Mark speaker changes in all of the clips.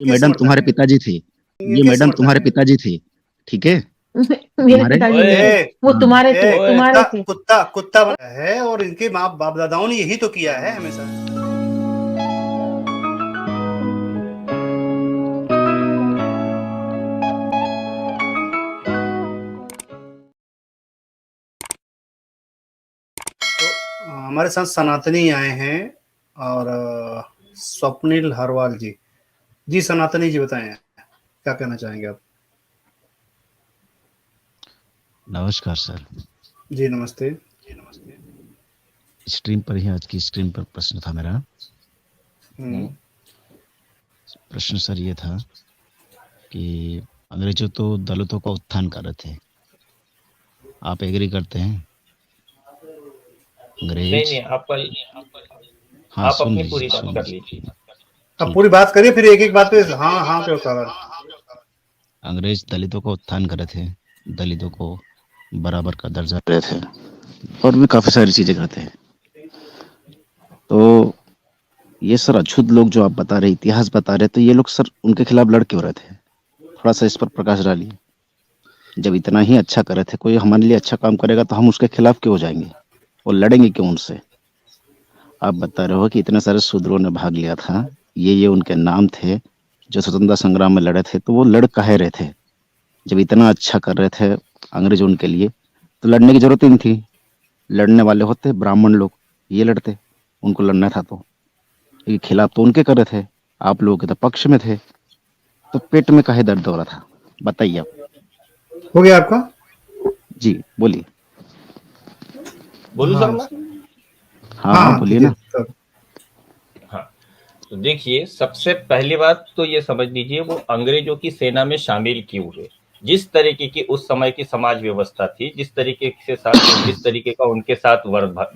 Speaker 1: ये मैडम तुम्हारे पिताजी थे, ये मैडम तुम्हारे पिताजी थे, ठीक है।
Speaker 2: मेरे
Speaker 1: तुम्हारे
Speaker 2: पिताजी नहीं थे, वो
Speaker 1: हाँ
Speaker 2: तुम्हारे थे, तुम्हारे थे।
Speaker 3: कुत्ता कुत्ता बना है और इनके माँ बाप दादाओं ने यही तो किया है हमेशा। तो हमारे साथ सनातनी आए हैं और स्वप्निल हरवाल जी। जी सनातनी जी बताएं क्या कहना चाहेंगे आप।
Speaker 1: नमस्कार सर।
Speaker 3: जी नमस्ते।
Speaker 1: स्क्रीन पर ही, आज की स्क्रीन पर प्रश्न था मेरा। प्रश्न सर ये था कि अंग्रेजों तो दलितों का उत्थान कर रहे थे, आप एग्री करते हैं? अंग्रेज
Speaker 4: नहीं आपका
Speaker 1: हाँ
Speaker 4: आप
Speaker 1: सुन
Speaker 4: अपनी
Speaker 1: लीजिए,
Speaker 4: पूरी बात
Speaker 1: सुन
Speaker 4: कर
Speaker 1: लीजिए।
Speaker 4: लीजिए।
Speaker 3: अब पूरी बात करिए, फिर एक एक बात पे हाँ हाँ पे होता है।
Speaker 1: अंग्रेज दलितों का उत्थान कर रहे थे, दलितों को बराबर का दर्जा दे रहे थे और भी काफी सारी चीजें करते हैं। तो ये सर अछूत लोग जो आप बता रहे, इतिहास बता रहे, तो ये लोग सर उनके खिलाफ लड़ क्यों रहे थे? थोड़ा सा इस पर प्रकाश डालिए। जब इतना ही अच्छा कर रहे थे, कोई हमारे लिए अच्छा काम करेगा तो हम उसके खिलाफ क्यों हो जाएंगे और लड़ेंगे क्यों उनसे? आप बता रहे हो कि इतने सारे शूद्रों ने भाग लिया था, ये उनके नाम थे जो स्वतंत्रता संग्राम में लड़े थे, तो वो लड़ काहे रहे थे? जब इतना अच्छा कर रहे थे अंग्रेज उनके लिए, तो लड़ने की जरूरत ही नहीं थी। लड़ने वाले होते ब्राह्मण लोग, ये लड़ते, उनको लड़ना था तो। ये खिलाफ तो उनके कर रहे थे, आप लोगों के तो पक्ष में थे, तो पेट में काहे दर्द हो रहा था? बताइए आप।
Speaker 3: हो गया आपका?
Speaker 1: जी बोलिए।
Speaker 4: बोलूं सर मैं?
Speaker 1: हाँ बोलिए ना।
Speaker 4: हाँ तो देखिए, सबसे पहली बात तो ये समझ लीजिए, वो अंग्रेजों की सेना में शामिल क्यों हुए। जिस तरीके की उस समय की समाज व्यवस्था थी, जिस तरीके का उनके साथ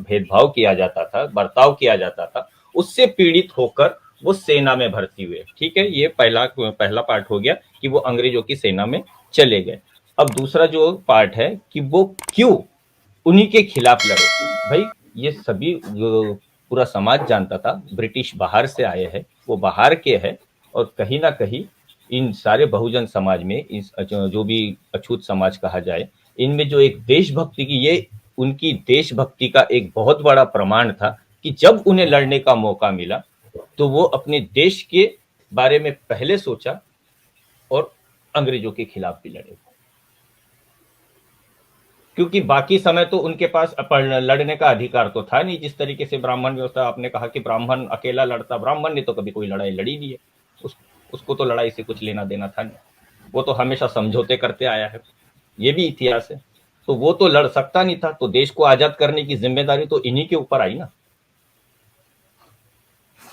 Speaker 4: भेदभाव किया जाता था, बर्ताव किया जाता था, उससे पीड़ित होकर वो सेना में भर्ती हुए। ठीक है, ये पहला पार्ट हो गया कि वो अंग्रेजों की सेना में चले गए। अब दूसरा जो पार्ट है कि वो क्यों उन्हीं के खिलाफ लड़े। भाई ये सभी पूरा समाज जानता था ब्रिटिश बाहर से आए हैं, वो बाहर के हैं, और कहीं ना कहीं इन सारे बहुजन समाज में, इस जो भी अछूत समाज कहा जाए, इनमें जो एक देशभक्ति की, ये उनकी देशभक्ति का एक बहुत बड़ा प्रमाण था कि जब उन्हें लड़ने का मौका मिला तो वो अपने देश के बारे में पहले सोचा और अंग्रेजों के खिलाफ भी लड़े। क्योंकि बाकी समय तो उनके पास लड़ने का अधिकार तो था नहीं। जिस तरीके से ब्राह्मण व्यवस्था, आपने कहा कि ब्राह्मण अकेला लड़ता, ब्राह्मण ने तो कभी कोई लड़ाई लड़ी नहीं है, उसको तो लड़ाई से कुछ लेना देना था नहीं, वो तो हमेशा समझौते करते आया है, ये भी इतिहास है। तो वो तो लड़ सकता नहीं था, तो देश को आजाद करने की जिम्मेदारी तो इन्हीं के ऊपर आई ना।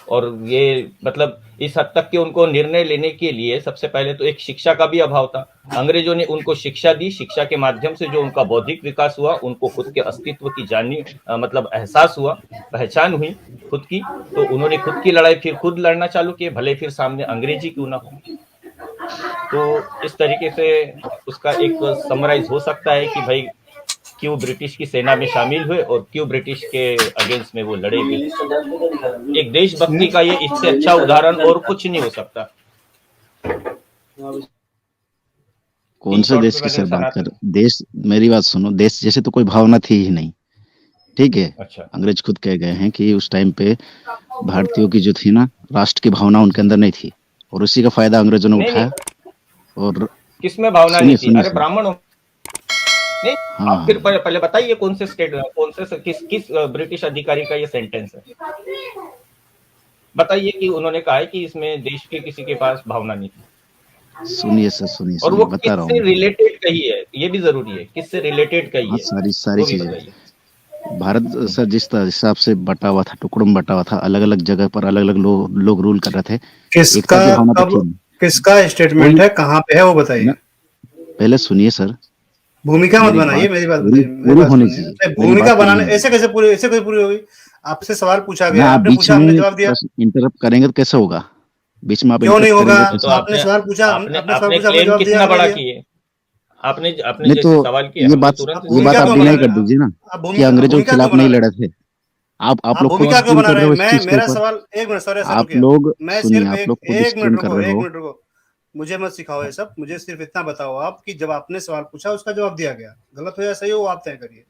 Speaker 4: और ये मतलब इस हद तक कि उनको निर्णय लेने के लिए सबसे पहले तो एक शिक्षा का भी अभाव था। अंग्रेजों ने उनको शिक्षा दी, शिक्षा के माध्यम से जो उनका बौद्धिक विकास हुआ, उनको खुद के अस्तित्व की मतलब एहसास हुआ, पहचान हुई खुद की, तो उन्होंने खुद की लड़ाई फिर खुद लड़ना चालू किए, भले फिर सामने अंग्रेजी क्यों ना हो। तो इस तरीके से उसका एक समराइज हो सकता है कि भाई क्यों ब्रिटिश की सेना में शामिल हुए और क्यों ब्रिटिश के अगेंस्ट में वो लड़े भी। एक देशभक्ति का ये इससे अच्छा उदाहरण और कुछ नहीं हो सकता।
Speaker 1: कौन से देश की सर बात कर? देश, मेरी बात सुनो, देश जैसे तो कोई भावना थी ही नहीं, ठीक है।
Speaker 4: अच्छा।
Speaker 1: अंग्रेज खुद कह गए हैं कि उस टाइम पे भारतीयों की जो थी ना, राष्ट्र की भावना उनके अंदर नहीं थी, और उसी का फायदा अंग्रेजों ने उठाया। और
Speaker 4: किसमें भावना नहीं थी? अरे ब्राह्मणों नहीं।
Speaker 1: हाँ,
Speaker 4: आप फिर पहले बताइए कौन से किस ब्रिटिश अधिकारी का ये सेंटेंस है? बताइए कि उन्होंने कहा है कि इसमें देश के किसी के पास भावना नहीं थी।
Speaker 1: सुनिए सर, सुनिए
Speaker 4: और वो
Speaker 1: बता रहा
Speaker 4: किससे
Speaker 1: हूँ।
Speaker 4: रिलेटेड कही है, ये भी जरूरी है, किससे रिलेटेड कही है,
Speaker 1: सारी चीजें। भारत सर जिस हिसाब से बटा हुआ था, टुकड़ों में बटा हुआ था, अलग अलग जगह पर अलग अलग लोग रूल कर रहे थे।
Speaker 3: किसका स्टेटमेंट है, कहाँ पे है वो बताइए।
Speaker 1: पहले सुनिए सर,
Speaker 3: भूमिका मत बनाइए, मेरी बात
Speaker 1: पूरी होनी चाहिए।
Speaker 3: भूमिका बनाने ऐसे कैसे पूरी होगी? आपसे सवाल पूछा गया, आपने पूछा, हमने जवाब दिया।
Speaker 1: इंटरप्ट करेंगे तो कैसे होगा? बीच में आप
Speaker 3: क्यों नहीं होगा?
Speaker 4: तो
Speaker 3: आपने सवाल पूछा,
Speaker 4: आपने क्लेम कितना बड़ा किए, आपने जैसे
Speaker 1: तो
Speaker 4: सवाल किया,
Speaker 1: ये बात आप डिनाई कर दीजिए ना कि अंग्रेजों के खिलाफ नहीं लड़े थे। आप
Speaker 3: हाँ,
Speaker 1: लोग खुद
Speaker 3: भूमिका क्यों
Speaker 1: स्ट्रीम
Speaker 3: बना
Speaker 1: कर
Speaker 3: रहे
Speaker 1: रहे
Speaker 3: हैं?
Speaker 1: हो इस
Speaker 3: मैं
Speaker 1: चीज के
Speaker 3: मेरा
Speaker 1: ऊपर।
Speaker 3: सवाल, एक मिनट सर, ऐसा
Speaker 1: आप
Speaker 3: रुकिए,
Speaker 1: लोग
Speaker 3: मैं
Speaker 1: सुनिए,
Speaker 3: सिर्फ
Speaker 1: आप लोग खुद
Speaker 3: एक
Speaker 1: स्ट्रीम
Speaker 3: मिनट
Speaker 1: कर
Speaker 3: रुको,
Speaker 1: रहे
Speaker 3: एक
Speaker 1: हो।
Speaker 3: मिनट रुको, मुझे मत सिखाओ ये सब, मुझे सिर्फ इतना बताओ आप कि जब आपने सवाल पूछा उसका जवाब दिया गया, गलत हो या सही हो आप तय करिए।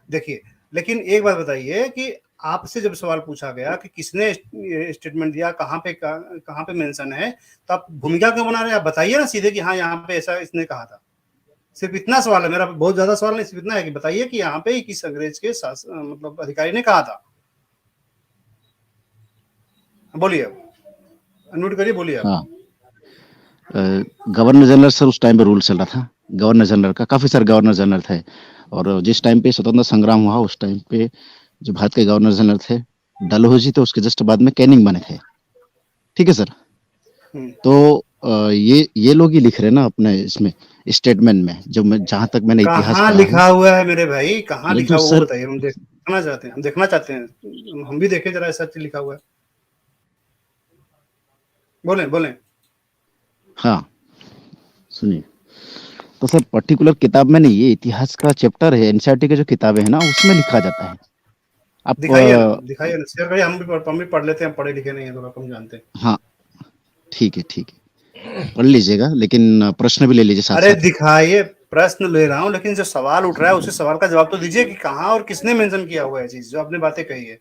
Speaker 3: देखिए, लेकिन एक बात बताइए कि आपसे जब सवाल पूछा गया कि किसने स्टेटमेंट दिया, कहाँ पे मेंशन है, तो आप भूमिका क्यों बना रहे हैं? आप बताइए ना सीधे कि हाँ यहाँ पे ऐसा इसने कहा था। सिर्फ इतना सवाल है मेरा, बहुत ज्यादा सवाल नहीं, सिर्फ इतना है कि बताइए कि यहाँ पे किस अंग्रेज के मतलब अधिकारी ने कहा था। बोलिए, आप अनम्यूट करिए, बोलिए आप।
Speaker 1: हाँ, गवर्नर जनरल सर उस टाइम पे रूल चल रहा था। गवर्नर जनरल का काफी सारे गवर्नर जनरल थे, और जिस टाइम पे स्वतंत्रता संग्राम हुआ उस टाइम पे जो भारत के गवर्नर जनरल थे डलहौजी, तो उसके जस्ट बाद में कैनिंग बने थे। ठीक है सर।
Speaker 3: हम्म।
Speaker 1: तो ये लोग ही लिख रहे हैं ना अपने इसमें स्टेटमेंट में, जो मैं जहां तक मैंने इतिहास
Speaker 3: कहाँ
Speaker 1: पढ़ा है।
Speaker 3: लिखा हुआ है मेरे भाई, कहाँ
Speaker 1: अरे
Speaker 3: लिखा
Speaker 1: जो
Speaker 3: हुआ वो
Speaker 1: सर,
Speaker 3: बताइए, हम देखना चाहते हैं, हम देखना चाहते हैं, हम भी देखें जरा ऐसा चीज लिखा हुआ है। बोले बोले।
Speaker 1: हाँ सुनिए, तो सर पर्टिकुलर किताब में नहीं, ये इतिहास का चैप्टर है, एनसीईआरटी के जो किताबें हैं ना उसमें लिखा जाता है। आप
Speaker 3: दिखाइए ना, दिखाइए ना, शेयर करिए, हम भी पढ़ लेते हैं, हम पढ़े लिखे नहीं है, थोड़ा कम जानते हैं।
Speaker 1: हाँ ठीक है, ठीक है, पढ़ लीजिएगा, लेकिन प्रश्न भी ले लीजिए साथ
Speaker 3: अरे
Speaker 1: साथ।
Speaker 3: दिखाइए, प्रश्न ले रहा हूँ, लेकिन जो सवाल उठ रहा है उसी सवाल का जवाब तो दीजिए कि कहाँ और किसने मेंशन किया हुआ है चीज जो आपने बातें कही है।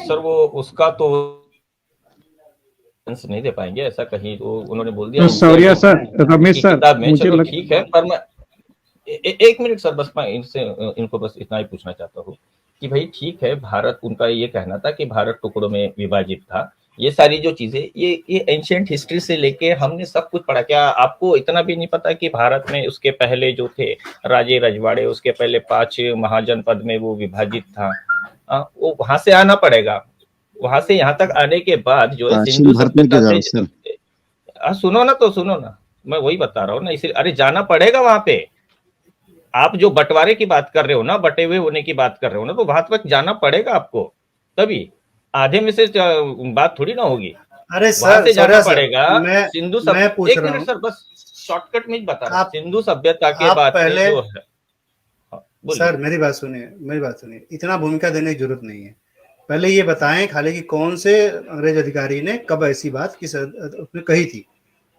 Speaker 4: सर वो उसका तो आंसर नहीं दे पाएंगे, ऐसा कहीं वो उन्होंने बोल दिया
Speaker 5: तो सौर्या
Speaker 4: एनसीईआरटी
Speaker 5: सर, रमेश
Speaker 4: की
Speaker 5: सर,
Speaker 4: किताब में।
Speaker 5: मुझे
Speaker 4: चलो ठीक है, पर मैं एक मिनट सर, बस मैं इनको बस इतना ही पूछना चाहता हूँ कि भाई ठीक है, भारत, उनका ये कहना था कि भारत टुकड़ों में विभाजित था, ये सारी जो चीजें, ये एंशिएंट हिस्ट्री से लेके हमने सब कुछ पढ़ा। क्या आपको इतना भी नहीं पता कि भारत में उसके पहले जो थे राजे रजवाड़े, उसके पहले 5 महाजनपद में वो विभाजित था। वो वहां से आना पड़ेगा, वहां से यहाँ तक आने के बाद जो है
Speaker 1: प्राचीन
Speaker 4: सिंधु
Speaker 1: भारत में
Speaker 4: सभ्यता
Speaker 1: क्या जा रहा
Speaker 4: से।
Speaker 1: है सर?
Speaker 4: सुनो ना, तो सुनो ना, मैं वही बता रहा हूँ ना, इसलिए अरे जाना पड़ेगा वहां पे। आप जो बंटवारे की बात कर रहे हो ना, बटे हुए होने की बात कर रहे हो ना, तो वहां तक जाना पड़ेगा आपको, तभी आधे में से बात थोड़ी ना होगी।
Speaker 3: अरे
Speaker 4: वहां
Speaker 3: सर,
Speaker 4: से जाना
Speaker 3: सौर्या सर,
Speaker 4: पड़ेगा। सिंधु
Speaker 3: मैं पूछ
Speaker 4: एक
Speaker 3: रहा
Speaker 4: मिनट
Speaker 3: हूँ,
Speaker 4: सर, बस शॉर्टकट में ही बता रहा हूँ।
Speaker 3: आप
Speaker 4: सिंधु सभ्यता के
Speaker 3: आप
Speaker 4: बाद से
Speaker 3: पहले,
Speaker 4: जो है, बोलिए।
Speaker 3: सर मेरी बात सुनिए, मेरी बात सुनिए, इतना भूमिका देने की जरूरत नहीं है। पहले ये बताएं खाली कि कौन से अंग्रेज अधिकारी ने कब ऐसी बात किस उसने कही थी,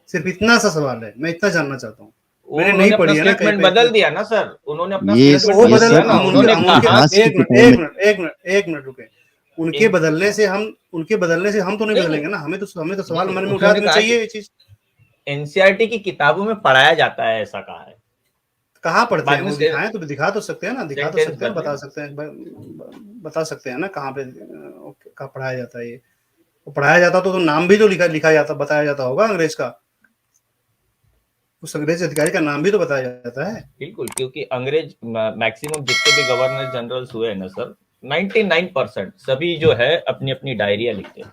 Speaker 3: सिर्फ इतना सा सवाल है, मैं इतना जानना चाहता हूँ।
Speaker 4: वो
Speaker 3: मैंने नहीं
Speaker 4: उन्होंने अपना
Speaker 3: पढ़ी है ना कहीं
Speaker 4: स्टेटमेंट
Speaker 3: पे।
Speaker 4: बदल दिया ना सर, उन्होंने अपना
Speaker 1: ये
Speaker 3: तो
Speaker 4: स्टेटमेंट
Speaker 3: वो
Speaker 1: ये
Speaker 4: बदल
Speaker 3: बदल,
Speaker 4: दिया
Speaker 1: सर
Speaker 4: ना, उन्होंने
Speaker 3: हम उनके,
Speaker 4: कहा।
Speaker 1: इतिहास की
Speaker 3: एक मिनट,
Speaker 1: किताबों में।
Speaker 3: एक मिनट रुके। उनके बदलने से हम तो नहीं
Speaker 4: नहीं
Speaker 3: बदलेंगे
Speaker 4: नहीं
Speaker 3: ना, हमें तो सवाल
Speaker 4: नहीं,
Speaker 3: मन में उठा
Speaker 4: उन्होंने
Speaker 3: देना
Speaker 4: कहा
Speaker 3: चाहिए
Speaker 4: कि
Speaker 3: ये चीज।
Speaker 4: एनसीईआरटी की किताबों में पढ़ाया जाता है, ऐसा कहा है।
Speaker 3: कहाँ पढ़ते
Speaker 4: बाद
Speaker 3: हैं
Speaker 4: में
Speaker 3: वो? दिखाएं तो, दिखा तो सकते हैं ना, दिखा तो
Speaker 4: सेंटेंस
Speaker 3: सकते हैं,
Speaker 4: बदले।
Speaker 3: बता सकते हैं ना कहाँ पे कहाँ पढ़ाया जाता है ये। वो पढ़ाया जाता तो नाम भी तो लिखा जाता, बताया जाता होगा अंग्रेज का, उस अंग्रेज अधिकारी का नाम भी तो बताया जाता है।
Speaker 4: बिल्कुल, क्योंकि अंग्रेज मैक्सिमम जितने भी गवर्नर जनरल्स हुए हैं ना सर, 99% सभी जो है अपनी अपनी डायरिया लिखते हैं।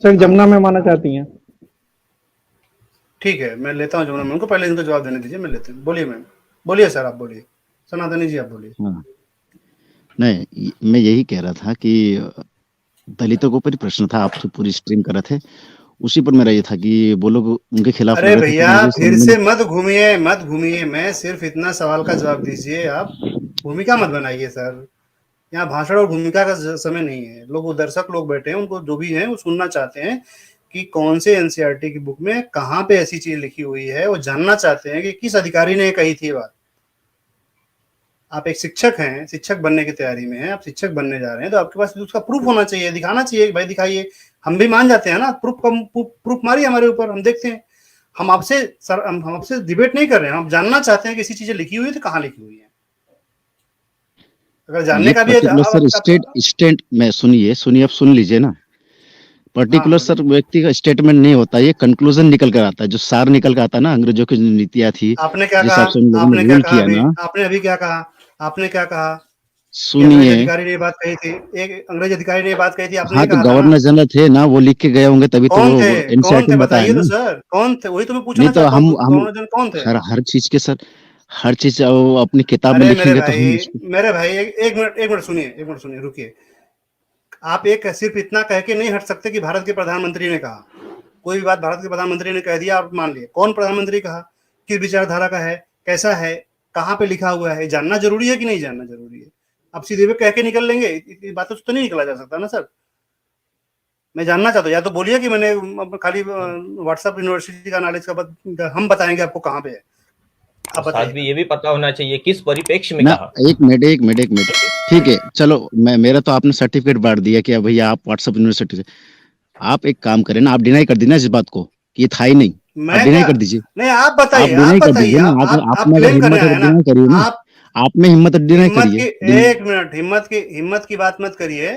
Speaker 5: सर जमुना में माना चाहती हैं।
Speaker 3: ठीक है, मैं लेता हूँ जमुना मैम को, पहले इनको जवाब देने दीजिए, मैं लेते हैं। बोलिए मैम, बोलिए सर, आप बोलिए, सनातनी जी आप बोलिए।
Speaker 1: हाँ, नहीं, मैं यही कह रहा था कि दलितों के ऊपर ही प्रश्न था, आप जो पूरी स्ट्रीम कर रहे थे उसी पर मेरा ये था कि वो लोग उनके खिलाफ
Speaker 3: अरे
Speaker 1: लड़ रहे थे, तो
Speaker 3: भैया
Speaker 1: मुझे
Speaker 3: फिर
Speaker 1: समझ
Speaker 3: से
Speaker 1: में।
Speaker 3: मत घूमिए, मैं सिर्फ इतना सवाल का जवाब दीजिए, आप भूमिका मत बनाइए सर। यहाँ भाषण और भूमिका का समय नहीं है, लोग दर्शक लोग बैठे हैं, उनको जो भी है वो सुनना चाहते हैं कि कौन से एनसीईआरटी की बुक में कहाँ पे ऐसी चीज लिखी हुई है, वो जानना चाहते हैं कि किस अधिकारी ने कही थी बात। आप एक शिक्षक हैं, शिक्षक बनने की तैयारी में हैं, आप शिक्षक बनने जा रहे हैं, तो आपके पास उसका प्रूफ होना चाहिए, दिखाना चाहिए, भाई दिखाइए। हम भी मान जाते हैं ना, प्रूफ मारिए हमारे ऊपर, हम देखते हैं। हम आपसे सर, हम आपसे डिबेट नहीं कर रहे हैं, हम जानना चाहते हैं कि ऐसी चीजें लिखी हुई है तो कहाँ लिखी हुई है। अगर जानने
Speaker 1: ये
Speaker 3: का भी है
Speaker 1: पर्टिकुलर सर स्टेट में, सुनिए आप सुन लीजिए ना।
Speaker 3: हाँ
Speaker 1: पर्टिकुलर सर
Speaker 3: बोलिए।
Speaker 1: व्यक्ति का स्टेटमेंट नहीं होता, ये कंक्लूजन निकल कर आता है, जो सार निकल कर आता है ना, अंग्रेजों की जो नीतियां थी,
Speaker 3: आपने क्या
Speaker 1: जिस
Speaker 3: कहा,
Speaker 1: हिसाब से उन लोगों ने
Speaker 3: आपने क्या
Speaker 1: रूल
Speaker 3: कहा
Speaker 1: किया
Speaker 3: अभी,
Speaker 1: ना।
Speaker 3: आपने अभी क्या कहा, आपने क्या कहा कि अंग्रेज
Speaker 1: सुनिए,
Speaker 3: अधिकारी ने ये बात कही थी, एक अंग्रेज अधिकारी ने ये बात कही थी, आपने
Speaker 1: हाँ
Speaker 3: ये
Speaker 1: तो
Speaker 3: कहा था ना।
Speaker 1: गवर्नर जनरल थे ना, वो लिख के गए होंगे, तभी तो
Speaker 3: कौन थे,
Speaker 1: वो
Speaker 3: कौन
Speaker 1: एनसीईआरटी
Speaker 3: थे
Speaker 1: में बताया
Speaker 3: बताइए तो
Speaker 1: ना।
Speaker 3: सर, कौन थे, वही तो मैं
Speaker 1: नहीं
Speaker 3: पूछना
Speaker 1: तो
Speaker 3: चाहता हूँ,
Speaker 1: हम
Speaker 3: गवर्नर जनरल कौन थे।
Speaker 1: हर चीज के सर, हर चीज वो अपनी किताब में
Speaker 3: अरे
Speaker 1: लिखेंगे तो हम उसको।
Speaker 3: मेरे भाई एक मिनट सुनिए, रुकिए। आप एक सिर्फ इतना कह के नहीं हट सकते कि भारत के प्रधानमंत्री ने कहा। कोई भी बात भारत के प्रधानमंत्री ने कह दिया, आप मान लिए, कौन प्रधानमंत्री कहा, किस विचारधारा का है, कैसा है, कहाँ पे लिखा हुआ है, जानना जरूरी है कि नहीं जानना जरूरी है। आप सीधे पे कह के निकल लेंगे, इतनी बातों से तो नहीं निकला जा सकता ना सर। मैं जानना चाहता हूँ, या तो बोलिए कि मैंने खाली व्हाट्सएप यूनिवर्सिटी का नॉलेज का, हम बताएंगे आपको कहाँ पे है, आप
Speaker 4: साथ
Speaker 3: बताइए।
Speaker 4: भी ये भी पता होना चाहिए किस परिप्रेक्ष्य में
Speaker 1: ना
Speaker 4: कहा।
Speaker 1: एक मिनट ठीक है, चलो मेरा तो आपने सर्टिफिकेट बांट दिया कि अब भैया आप व्हाट्सएप यूनिवर्सिटी से, आप एक काम करें ना, आप डिनाई कर दीजिए ना इस बात को कि ये था ही नहीं, आप
Speaker 3: मैं
Speaker 1: डिनाई
Speaker 3: क्या,
Speaker 1: कर दीजिए,
Speaker 3: नहीं आप
Speaker 1: आप
Speaker 3: बताइए, आप
Speaker 1: डिनाई कर
Speaker 3: बताइए,
Speaker 1: दीजिए ना, आज
Speaker 3: आप
Speaker 1: आप में अगर
Speaker 3: क्लेम करने
Speaker 1: हिम्मत है
Speaker 3: आए
Speaker 1: तो
Speaker 3: ना,
Speaker 1: डिनाई करिए ना,
Speaker 3: आप
Speaker 1: आप में हिम्मत है डिनाई
Speaker 3: हिम्मत
Speaker 1: करिए।
Speaker 3: की, एक मिनट, हिम्मत की बात मत करिए,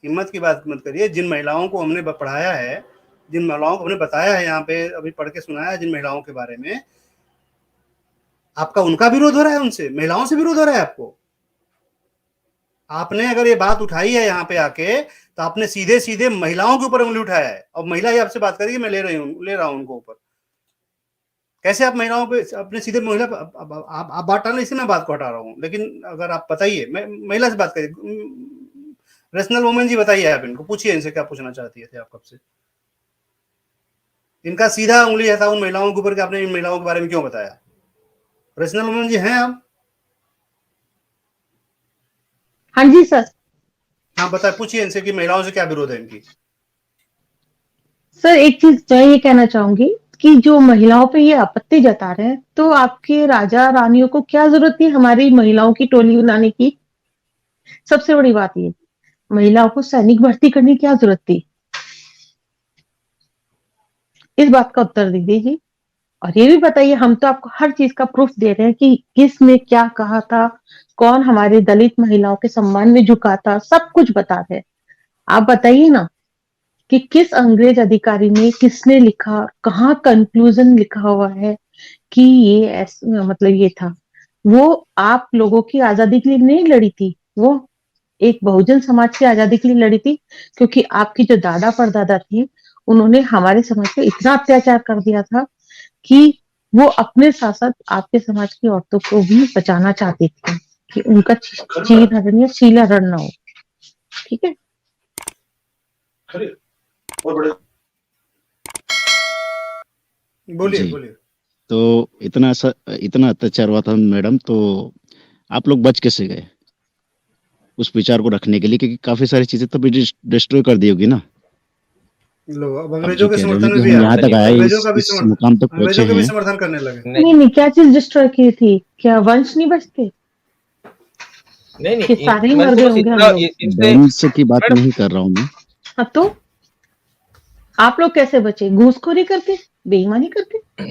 Speaker 3: हिम्मत की बात मत करिए। जिन महिलाओं को हमने पढ़ाया है, जिन महिलाओं को हमने बताया है, यहाँ पे अभी पढ़ के सुनाया है जिन महिलाओं के बारे में, आपका उनका विरोध हो रहा है, उनसे महिलाओं से विरोध हो रहा है आपको। आपने अगर ये बात उठाई है यहाँ पे आके, तो आपने सीधे सीधे महिलाओं के ऊपर उंगली उठाया है, और महिला ही आपसे बात करेगी मैं ले रहा हूँ उनको ऊपर। कैसे आप महिलाओं पे अपने सीधे महिला आप बात डालें, इससे मैं बात को हटा रहा हूँ, लेकिन अगर आप बताइए, मैं महिला से बात करिए, रेशनल वुमेन जी बताइए, आप इनको पूछिए इनसे क्या पूछना चाहती थे आप कब से। इनका सीधा उंगली है था उन महिलाओं के ऊपर कि आपने इन महिलाओं के बारे में क्यों बताया। रेशनल वुमेन जी हैं आप?
Speaker 2: हाँ जी सर।
Speaker 3: हाँ बताए, पूछिए इनसे कि महिलाओं से क्या विरोध है इनकी।
Speaker 2: सर एक चीज मैं ये कहना चाहूंगी कि जो महिलाओं पे ये आपत्ति जता रहे हैं, तो आपके राजा रानियों को क्या जरूरत थी हमारी महिलाओं की टोली बनाने की? सबसे बड़ी बात ये, महिलाओं को सैनिक भर्ती करने की क्या जरूरत थी? इस बात का उत्तर दीजिए। और ये भी बताइए, हम तो आपको हर चीज का प्रूफ दे रहे हैं कि किसने क्या कहा था, कौन हमारे दलित महिलाओं के सम्मान में झुका था, सब कुछ बता रहे हैं। आप बताइए ना कि किस अंग्रेज अधिकारी ने, किसने लिखा, कहाँ कंक्लूजन लिखा हुआ है कि ये मतलब ये था। वो आप लोगों की आजादी के लिए नहीं लड़ी थी, वो एक बहुजन समाज की आजादी के लिए लड़ी थी, क्योंकि आपकी जो दादा परदादा थे, उन्होंने हमारे समाज पे इतना अत्याचार कर दिया था कि वो अपने साथ साथ आपके समाज की औरतों को भी बचाना चाहते थे कि उनका चीर हरण या शीला हरण ना हो। ठीक है,
Speaker 3: बोलिए
Speaker 1: जी,
Speaker 3: बोलिए।
Speaker 1: तो इतना अत्याचार हुआ था मैडम, तो आप लोग बच कैसे गए उस विचार को रखने के लिए, क्योंकि काफी सारी चीजें तो डिस्ट्रॉय कर दी होगी ना।
Speaker 3: लो, अब
Speaker 1: आप
Speaker 3: अंग्रेजों
Speaker 1: जो
Speaker 3: के
Speaker 1: कह रहे
Speaker 3: समर्थन
Speaker 1: हो
Speaker 3: में
Speaker 1: कि
Speaker 3: भी
Speaker 1: हम
Speaker 3: आ
Speaker 1: यहाँ
Speaker 3: गए,
Speaker 1: तक आए,
Speaker 3: अंग्रेजों का भी
Speaker 1: इस मुकाम तक पहुंचे
Speaker 3: अंग्रेजों के भी
Speaker 1: हैं।
Speaker 3: समर्थन करने लगे।
Speaker 2: नहीं नहीं, क्या चीज डिस्ट्रॉय की थी? क्या वंश नहीं बचते
Speaker 4: नहीं
Speaker 2: कि सारे ही
Speaker 4: मैं
Speaker 2: मर
Speaker 4: तो
Speaker 2: गए
Speaker 4: बस
Speaker 2: होंगे हम
Speaker 4: इतना
Speaker 2: लोग?
Speaker 4: इससे
Speaker 1: वंश की बात
Speaker 4: मैडम,
Speaker 1: नहीं कर रहा हूँ मैं।
Speaker 2: हाँ, तो आप लोग कैसे बचे? घूसखोरी करके, बेईमानी करके,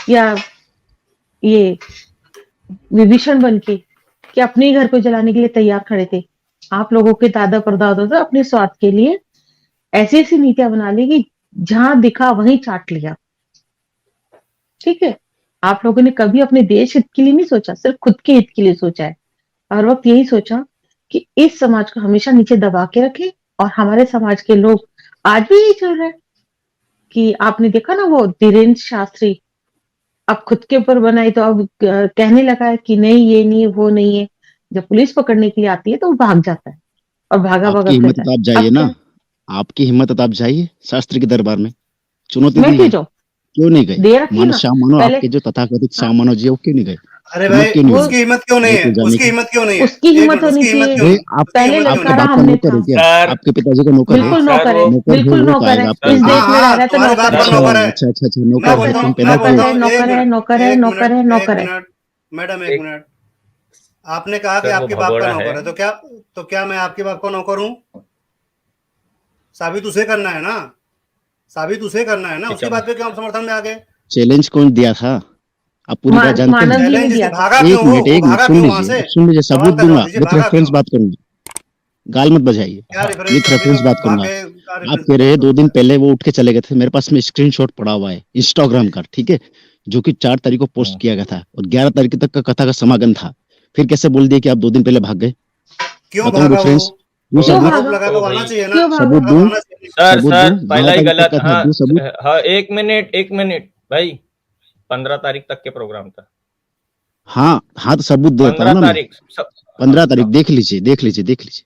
Speaker 2: या ये विभीषण बन के कि अपने ही घर को जलाने के लिए तैयार खड़े थे? आप लोगों के दादा परदादा तो अपने स्वार्थ के लिए ऐसी ऐसी नीतियां बना ली कि जहां दिखा वहीं चाट लिया। ठीक है, आप लोगों ने कभी अपने देश हित के लिए नहीं सोचा, सिर्फ खुद के हित के लिए सोचा है। हर वक्त यही सोचा कि इस समाज को हमेशा नीचे दबा के रखे, और हमारे समाज के लोग आज भी यही चल रहा है कि आपने देखा ना वो धीरेन्द्र शास्त्री, अब खुद के ऊपर बनाई तो अब कहने लगा है कि नहीं ये नहीं है, वो नहीं है। जब पुलिस पकड़ने के लिए आती है तो वो भाग जाता है और भागा भागा
Speaker 1: आपकी हिम्मत
Speaker 2: फिरता
Speaker 1: है तो
Speaker 2: है।
Speaker 1: आप जाइए
Speaker 2: अब
Speaker 1: ना,
Speaker 2: क्या,
Speaker 1: आपकी हिम्मत है तो आप जाइए शास्त्री के दरबार में, चुनौती
Speaker 2: मैं
Speaker 1: दी
Speaker 2: क्यों
Speaker 1: है,
Speaker 2: जाऊं?
Speaker 1: क्यों नहीं गए?
Speaker 2: दे रखी
Speaker 1: मानो
Speaker 2: ना
Speaker 1: श्याम मानो,
Speaker 2: पहले।
Speaker 1: आपके जो तथाकथित
Speaker 2: हाँ,
Speaker 1: श्याम मानो जी है, वो क्यों नहीं गए?
Speaker 3: अरे
Speaker 1: हिम्मत
Speaker 3: भाई,
Speaker 1: क्यों नहीं
Speaker 2: वो
Speaker 1: हुई
Speaker 3: उसकी हिम्मत क्यों नहीं
Speaker 1: गए
Speaker 3: है,
Speaker 1: तो जाने
Speaker 3: उसकी
Speaker 1: की?
Speaker 3: हिम्मत क्यों नहीं है,
Speaker 2: उसकी
Speaker 3: एक
Speaker 2: हिम्मत
Speaker 3: मिनट,
Speaker 2: होनी
Speaker 3: उसकी हिम्मत
Speaker 2: चाहिए।
Speaker 3: क्यों
Speaker 1: अरे
Speaker 3: नहीं,
Speaker 1: आप
Speaker 3: उसकी
Speaker 2: पहले
Speaker 3: हिम्मत क्यों
Speaker 1: आपके
Speaker 3: नहीं
Speaker 2: ललकारा
Speaker 3: है?
Speaker 1: बाप का
Speaker 2: हमने
Speaker 1: नौकर
Speaker 2: था।
Speaker 1: है क्या?
Speaker 4: सर
Speaker 1: आपके पिताजी का नौकर है?
Speaker 2: बिल्कुल नौकर
Speaker 4: सर
Speaker 2: है,
Speaker 4: वो
Speaker 1: नौकर है,
Speaker 2: बिल्कुल
Speaker 1: वो
Speaker 2: नौकर
Speaker 1: पाएगा
Speaker 2: है,
Speaker 1: आपको।
Speaker 2: इस
Speaker 3: हाँ
Speaker 2: देश में रह
Speaker 3: हाँ,
Speaker 2: रहा है तो
Speaker 3: तुम्हारे बाप
Speaker 2: नौकर
Speaker 3: का
Speaker 2: है।
Speaker 4: सर वो
Speaker 3: नौकर है।
Speaker 1: अच्छा अच्छा अच्छा,
Speaker 3: मैं
Speaker 1: नौकर है,
Speaker 2: नौकर
Speaker 3: बोलता
Speaker 2: है,
Speaker 1: तुम
Speaker 3: हूँ,
Speaker 1: पैदा
Speaker 3: मैं
Speaker 1: किए?
Speaker 2: नौकर
Speaker 3: बोलता
Speaker 2: है,
Speaker 3: हूँ, एक
Speaker 2: नौकर है,
Speaker 3: मिनट,
Speaker 2: नौकर है,
Speaker 3: एक
Speaker 2: नौकर है,
Speaker 3: मिनट, एक
Speaker 2: नौकर है।
Speaker 3: मिनट, मैडम एक
Speaker 4: एक
Speaker 3: मिनट। आपने कहा कि
Speaker 4: सर वो
Speaker 3: आपके बाप का
Speaker 4: भगोड़ा है।
Speaker 3: नौकर है, तो क्या मैं आपके बाप का नौकर हूँ? साबित उसे करना है ना, साबित उसे करना है ना, उसकी
Speaker 4: किचन
Speaker 3: बात पे क्यों आप समर्थन में आ गए?
Speaker 1: चैलेंज कौन दिया था? आप पूरी बात जानते हैं?
Speaker 2: मानव जी ने
Speaker 3: चैलेंज से
Speaker 2: दिया था।
Speaker 3: भागा क्यों? वो
Speaker 1: एक मिनट
Speaker 3: भागा
Speaker 1: सुन
Speaker 3: क्यों वहां
Speaker 1: लीजिए,
Speaker 3: से?
Speaker 1: अब सुन लीजिए,
Speaker 3: सवाल
Speaker 1: सबूत
Speaker 3: का जवाब
Speaker 1: दूंगा,
Speaker 3: दीजिए,
Speaker 1: विथ
Speaker 3: भागा
Speaker 1: रेफरेंस
Speaker 3: क्यों?
Speaker 1: बात करूंगा, गाल मत बजाइए,
Speaker 3: क्या रेफरेंस?
Speaker 1: विथ
Speaker 3: अभी
Speaker 1: रेफरेंस
Speaker 3: तो
Speaker 1: बात
Speaker 3: भाग
Speaker 1: करूंगा।
Speaker 3: के का
Speaker 1: आप
Speaker 3: रेफरेंस
Speaker 1: कह रहे हैं
Speaker 3: बताते
Speaker 1: 2
Speaker 3: हो?
Speaker 1: दिन पहले वो उठ के चले गए थे, मेरे पास में स्क्रीनशॉट पड़ा हुआ है इंस्टाग्राम का, ठीक है, जो कि 4 तारीख को पोस्ट किया गया था और 11 तारीख तक का कथा का समागम था। फिर कैसे बोल दिए कि आप 2 दिन पहले भाग गए?
Speaker 3: क्यों
Speaker 1: बताऊं
Speaker 3: भागा वो?
Speaker 1: रेफरेंस? दूं
Speaker 4: तो
Speaker 2: क्यों
Speaker 1: सबूत?
Speaker 3: आरोप
Speaker 2: भागा?
Speaker 3: लगा
Speaker 4: तो
Speaker 3: तो आना
Speaker 4: भाई
Speaker 3: चाहिए ना,
Speaker 2: क्यों भागा?
Speaker 1: सबूत
Speaker 3: लगा तो
Speaker 1: दूं?
Speaker 3: आना चाहिए।
Speaker 4: सर
Speaker 1: सबूत
Speaker 4: सर
Speaker 1: दूं? 11
Speaker 4: पहला ही
Speaker 1: तारीख तक
Speaker 4: गलत।
Speaker 1: का था,
Speaker 4: हाँ
Speaker 1: दूं सबूत?
Speaker 4: हाँ, एक मिनट भाई, 15 तारीख तक के प्रोग्राम था।
Speaker 1: हाँ, हाँ, तो सबूत देता हूँ
Speaker 4: 15
Speaker 1: ना मैं।
Speaker 4: तारीख
Speaker 1: 15 तारीख देख लीजिए, देख लीजिए, देख लीजिए।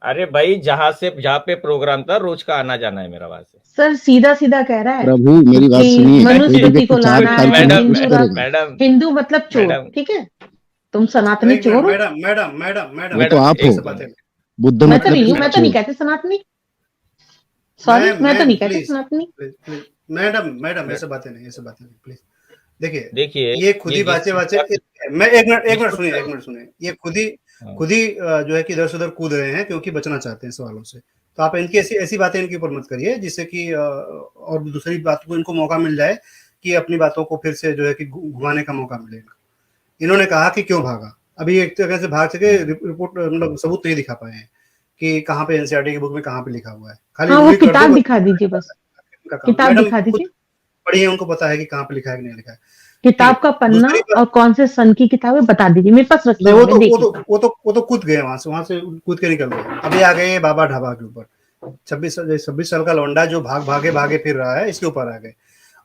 Speaker 4: अरे भाई, जहाँ पे प्रोग्राम था रोज का आना जाना है मेरा वहां से।
Speaker 2: सर सीधा सीधा कह रहा है
Speaker 1: प्रभु मेरी बात
Speaker 2: कि
Speaker 1: सुनिए, कोई भी
Speaker 2: मनुस्मृति
Speaker 1: व्यक्ति
Speaker 2: को
Speaker 1: 4
Speaker 2: लाना है,
Speaker 1: तारीख को नहीं
Speaker 4: मैडम
Speaker 1: पोस्ट
Speaker 2: हिंदू
Speaker 1: करेगा।
Speaker 4: मैडम
Speaker 2: हिंदू मतलब चोर।
Speaker 4: मैडम
Speaker 2: ठीक है, तुम सनातनी
Speaker 3: एक
Speaker 2: चोर
Speaker 3: मिनट
Speaker 2: हो।
Speaker 3: मैडम मैडम मैडम मैडम
Speaker 1: वो तो
Speaker 4: मैडम
Speaker 1: आप
Speaker 3: एक
Speaker 1: हो,
Speaker 3: सब बातें
Speaker 1: बुद्ध
Speaker 2: मैं
Speaker 1: मत
Speaker 2: तो नहीं हूँ,
Speaker 1: मतलब
Speaker 2: मैं तो नहीं
Speaker 1: चोर।
Speaker 2: कहती सनातनी, सॉरी, मैं तो
Speaker 3: मैम
Speaker 2: नहीं कहती
Speaker 3: प्लीज
Speaker 2: सनातनी।
Speaker 3: प्लीज प्लीज मैडम मैडम
Speaker 4: मै-
Speaker 3: ऐसे बातें नहीं, ऐसे बातें नहीं प्लीज। देखिए
Speaker 4: देखिए,
Speaker 3: ये खुद
Speaker 4: ये
Speaker 3: ही
Speaker 4: जिस
Speaker 3: बाचे
Speaker 4: चीज
Speaker 3: बाचे
Speaker 4: का
Speaker 3: मैं एक मिनट
Speaker 4: इसको
Speaker 3: सुनिए, एक मिनट सुनिए। ये
Speaker 4: हाँ,
Speaker 3: खुद ही जो है कि इधर से उधर कूद रहे हैं क्योंकि बचना चाहते हैं सवालों से। तो आप इनकी ऐसी ऐसी बातें इनके ऊपर मत करिए जिससे कि और दूसरी बात को इनको मौका मिल जाए कि अपनी बातों को फिर से जो है कि घुमाने का मौका मिलेगा। इन्होंने कहा कि क्यों भागा, अभी एक तरह से भाग सके रिपोर्ट मतलब सबूत नहीं दिखा पाए हैं कि कहाँ पे एनसीईआरटी की बुक में कहाँ पे लिखा हुआ है, खाली
Speaker 2: हाँ, वो
Speaker 3: रीड कर दो
Speaker 2: किताब
Speaker 3: बस
Speaker 2: दिखा दीजिए, बस
Speaker 3: उनका काम।
Speaker 2: किताब
Speaker 3: मैडम
Speaker 2: दिखा
Speaker 3: खुद
Speaker 2: दीजिए,
Speaker 3: पढ़ी है, उनको पता है कि कहाँ पे लिखा है कि नहीं लिखा है। ठीक
Speaker 2: किताब
Speaker 3: है,
Speaker 2: का पन्ना
Speaker 3: दूसरी बात
Speaker 2: और कौन से सन की किताब है बता दीजिए, मेरे पास रखी
Speaker 3: नहीं,
Speaker 2: है,
Speaker 3: वो
Speaker 2: मैं
Speaker 3: तो
Speaker 2: देख लूंगा।
Speaker 3: कूद गए वहां से कूद के निकल गए। अभी आ गए बाबा ढाबा के ऊपर, 26 साल का लौंडा जो भागे भागे फिर रहा है, इसके ऊपर आ गए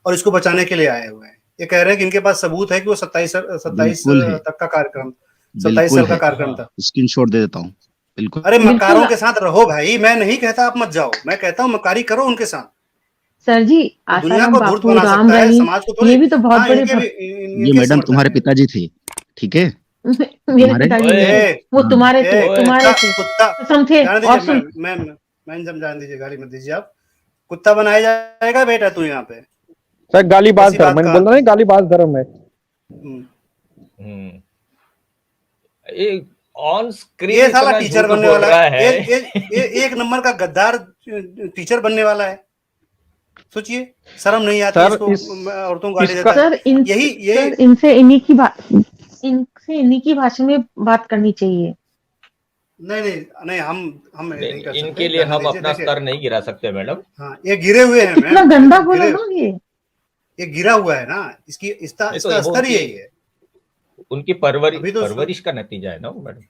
Speaker 3: और इसको बचाने के लिए आए हुए हैं। ये कह रहे हैं कि इनके पास सबूत है कि वो 27
Speaker 1: बिल्कुल है,
Speaker 3: तक का कार्यक्रम, 27
Speaker 1: बिल्कुल
Speaker 3: साल का
Speaker 1: है,
Speaker 3: कार्यक्रम
Speaker 4: हाँ,
Speaker 3: था।
Speaker 1: स्क्रीनशॉट दे देता हूँ, बिल्कुल।
Speaker 3: अरे
Speaker 2: बिल्कुल
Speaker 3: मकारों के साथ रहो भाई, मैं नहीं कहता आप मत जाओ, मैं कहता हूँ मकारी करो उनके साथ।
Speaker 2: सर जी,
Speaker 3: वो दुनिया
Speaker 2: आसाराम
Speaker 3: को धूर्त
Speaker 2: बापू,
Speaker 3: बना
Speaker 2: राम
Speaker 3: सकता है,
Speaker 2: रहीम,
Speaker 3: समाज को थोड़ी।
Speaker 2: ये भी तो बहुत
Speaker 3: हाँ,
Speaker 2: बड़े
Speaker 3: इनके भी
Speaker 2: भक्त।
Speaker 1: ये
Speaker 3: इनके
Speaker 1: मैडम
Speaker 3: समर्थक
Speaker 1: तुम्हारे
Speaker 3: हैं।
Speaker 1: पिताजी थे, ठीक है,
Speaker 2: मेरे
Speaker 1: तुम्हारे।
Speaker 2: पिताजी नहीं
Speaker 4: ओए,
Speaker 2: थे,
Speaker 3: ए
Speaker 2: वो
Speaker 1: हाँ,
Speaker 2: तुम्हारे थे,
Speaker 4: ओए,
Speaker 2: तुम्हारे थे,
Speaker 3: कुत्ता
Speaker 2: कसम थे।
Speaker 3: जाने
Speaker 2: और
Speaker 3: दीजिए
Speaker 2: सुन,
Speaker 3: मैम जाने दीजिए, गाली मत दीजिए आप। कुत्ता बनाया जाएगा बेटा तू यहाँ पे,
Speaker 5: सर गालीबाज
Speaker 3: ऐसी
Speaker 5: धर्म,
Speaker 3: बात
Speaker 5: मैंने
Speaker 3: का।
Speaker 5: बोला नहीं गालीबाज धर्म है।
Speaker 3: हम्म।
Speaker 4: हम्म, ये ऑन स्क्रीन
Speaker 3: ये साला
Speaker 4: इतना
Speaker 3: टीचर
Speaker 4: झूठ
Speaker 3: बनने
Speaker 4: बोल
Speaker 3: वाला
Speaker 4: रहा
Speaker 3: है,
Speaker 4: है।
Speaker 3: एक नंबर का गद्दार टीचर बनने वाला है। सोचिए, शर्म नहीं आती
Speaker 5: सर
Speaker 3: इसको,
Speaker 5: इस
Speaker 3: औरतों को गाली
Speaker 5: इसका
Speaker 3: देता है।
Speaker 2: सर इन
Speaker 3: यही यही
Speaker 2: सर इनसे इन्हीं की बात, इनसे इन्हीं की भाषा में बात करनी चाहिए।
Speaker 3: नहीं नहीं नहीं, हम
Speaker 4: नहीं,
Speaker 3: नहीं कर
Speaker 4: इनके
Speaker 3: सकते,
Speaker 4: लिए
Speaker 3: जाने
Speaker 4: हम
Speaker 3: दीजिए।
Speaker 4: अपना
Speaker 3: देखिए,
Speaker 4: स्तर नहीं गिरा सकते मैडम।
Speaker 3: हाँ ये गिरे हुए
Speaker 2: ये
Speaker 3: हैं
Speaker 2: कितना
Speaker 3: मैम,
Speaker 2: गंदा बोला ना
Speaker 3: ये गिरा हुआ है ना, इसकी
Speaker 4: नहीं तो
Speaker 3: इसका
Speaker 4: वो
Speaker 3: स्तर ही यही है।
Speaker 4: उनकी
Speaker 3: अभी तो
Speaker 4: परवरिश का नतीजा है ना वो मैडम।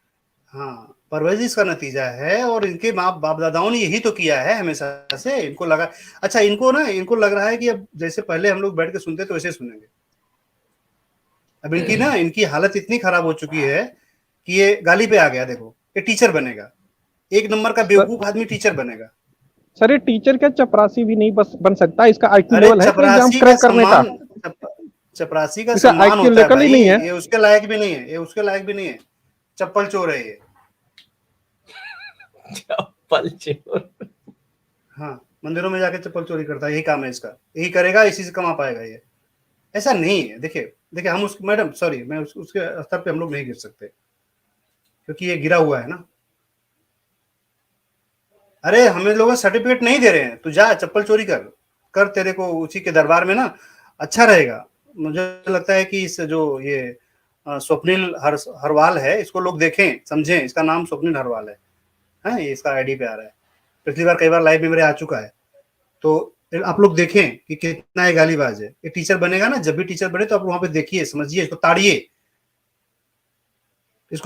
Speaker 3: हाँ, परवरिश का नतीजा है, और इनके माँ बाप दादाओं ने यही तो किया है हमेशा से। इनको लगा, अच्छा इनको लग रहा है कि अब जैसे पहले हम लोग बैठ के सुनते तो वैसे सुनेंगे। अब इनकी हालत इतनी खराब हो चुकी है कि ये गाली पे आ गया। देखो, ये टीचर बनेगा, एक नंबर का
Speaker 5: सर,
Speaker 3: बेवकूफ आदमी टीचर बनेगा।
Speaker 5: सर ये टीचर क्या चपरासी भी नहीं बन सकता, इसका आईक्यू
Speaker 3: अरे
Speaker 5: लेवल है क्या एग्जाम
Speaker 3: चपरासी का
Speaker 5: क्रैक करने का?
Speaker 3: सम्मान, चपरासी का
Speaker 5: इसका
Speaker 3: सम्मान
Speaker 5: आईक्यू
Speaker 3: होता है
Speaker 5: लेवल ही
Speaker 3: भाई,
Speaker 5: नहीं है।
Speaker 3: ये उसके लायक भी नहीं है, ये उसके लायक भी नहीं है। चप्पल चोर है ये।
Speaker 4: चप्पल चोर।
Speaker 3: हाँ, मंदिरों में जाके चप्पल चोरी करता है, यही काम है इसका, यही करेगा, इसी से कमा पाएगा ये। ऐसा नहीं है। देखिए देखिए, हम उस मैडम सॉरी, मैं उसके स्तर पे हम लोग नहीं गिर सकते क्योंकि ये गिरा हुआ है ना। अरे हमें लोग सर्टिफिकेट नहीं दे रहे हैं, तू जा चप्पल चोरी कर, तेरे को उसी के दरबार में ना अच्छा रहेगा। मुझे लगता है कि इस जो ये स्वप्निल हरवाल है, इसको लोग देखें समझें, इसका नाम स्वप्निल हरवाल है, ये इसका आईडी पे आ रहा है, पिछली बार कई बार लाइव में मेरे आ चुका है। तो आप लोग देखें कि कितना ये गालीबाज है। ये टीचर बनेगा ना, जब भी टीचर बने तो आप वहां पे देखिए, समझिए, इसको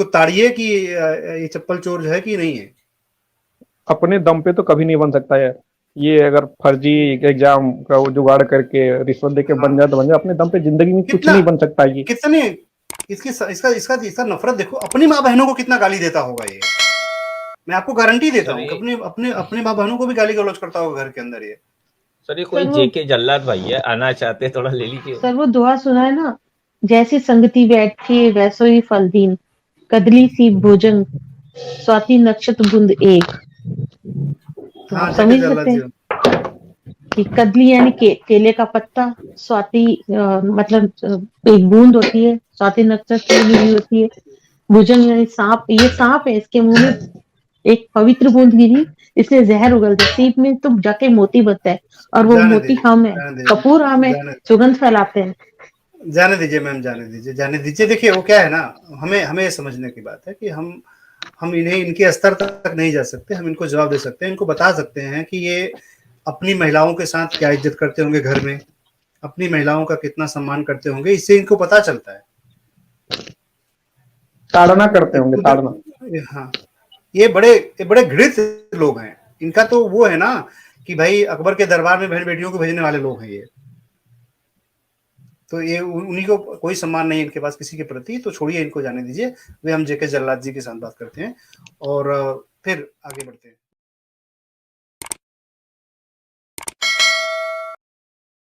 Speaker 3: ताड़िए कि ये चप्पल चोर जो है कि नहीं है।
Speaker 5: अपने दम पे तो कभी नहीं बन सकता है। ये अगर फर्जी एग्जाम का वो जुगाड़ करके रिश्वत देके
Speaker 3: हाँ,
Speaker 5: बन जाए तो बन जाए, अपने दम पे जिंदगी में कुछ
Speaker 3: कितना
Speaker 5: नहीं बन सकता ये।
Speaker 3: कितने इसका नफरत देखो, अपनी माँ बहनों को कितना गाली देता होगा ये। मैं आपको गारंटी देता
Speaker 4: सर
Speaker 3: हूँ कि
Speaker 4: ये
Speaker 3: अपने अपने अपने माँ बहनों को भी गाली गलौज करता होगा घर के अंदर ये।
Speaker 4: सर ये कोई
Speaker 2: सर वो
Speaker 4: जेके जल्लाद भाई है, आना चाहते थोड़ा ले लीजिए।
Speaker 2: सर वो दुआ सुना है ना, जैसी संगति बैठी वैसो ही फल दीन, कदली सी भोजन, स्वाति नक्षत्र बुंद एक। तो
Speaker 3: हाँ,
Speaker 2: आप
Speaker 3: जेके
Speaker 2: समझ
Speaker 3: जल्लाद
Speaker 2: सकते
Speaker 3: जी।
Speaker 2: हैं कि कदली यानी केले का पत्ता, स्वाति मतलब एक बूंद होती है, स्वाति नक्षत्र बनी हुई होती है, भुजंग यानी सांप, ये सांप है, इसके मुंह में एक पवित्र बूंद गिरी, इसलिए जहर उगलता है, सीप में तो जाके मोती बनता है, और वो
Speaker 3: जाने
Speaker 2: मोती हम है,
Speaker 3: जाने दीजिए
Speaker 2: कपूर हम है,
Speaker 3: जाने
Speaker 2: सुगंध फैलाते हैं।
Speaker 3: जाने दीजिए मैम, जाने दीजिए। देखिए वो क्या है ना, हमें ये समझने की बात है कि हम इन्हें इनके स्तर तक नहीं जा सकते, हम इनको जवाब दे सकते हैं, इनको बता सकते हैं कि ये अपनी महिलाओं के साथ क्या इज्जत करते होंगे घर में, अपनी महिलाओं का कितना सम्मान करते होंगे, इससे इनको पता चलता है।
Speaker 5: ताड़ना करते होंगे, ताड़ना।
Speaker 3: हाँ, ये बड़े घृणित लोग हैं। इनका तो वो है ना कि भाई अकबर के दरबार में बहन बेटियों को भेजने वाले लोग हैं ये। तो ये उन्हीं को कोई सम्मान नहीं इनके पास किसी के प्रति, तो छोड़िए इनको, जाने दीजिए। वे हम जेके जल्लाद जी के साथ बात करते हैं और फिर आगे बढ़ते हैं।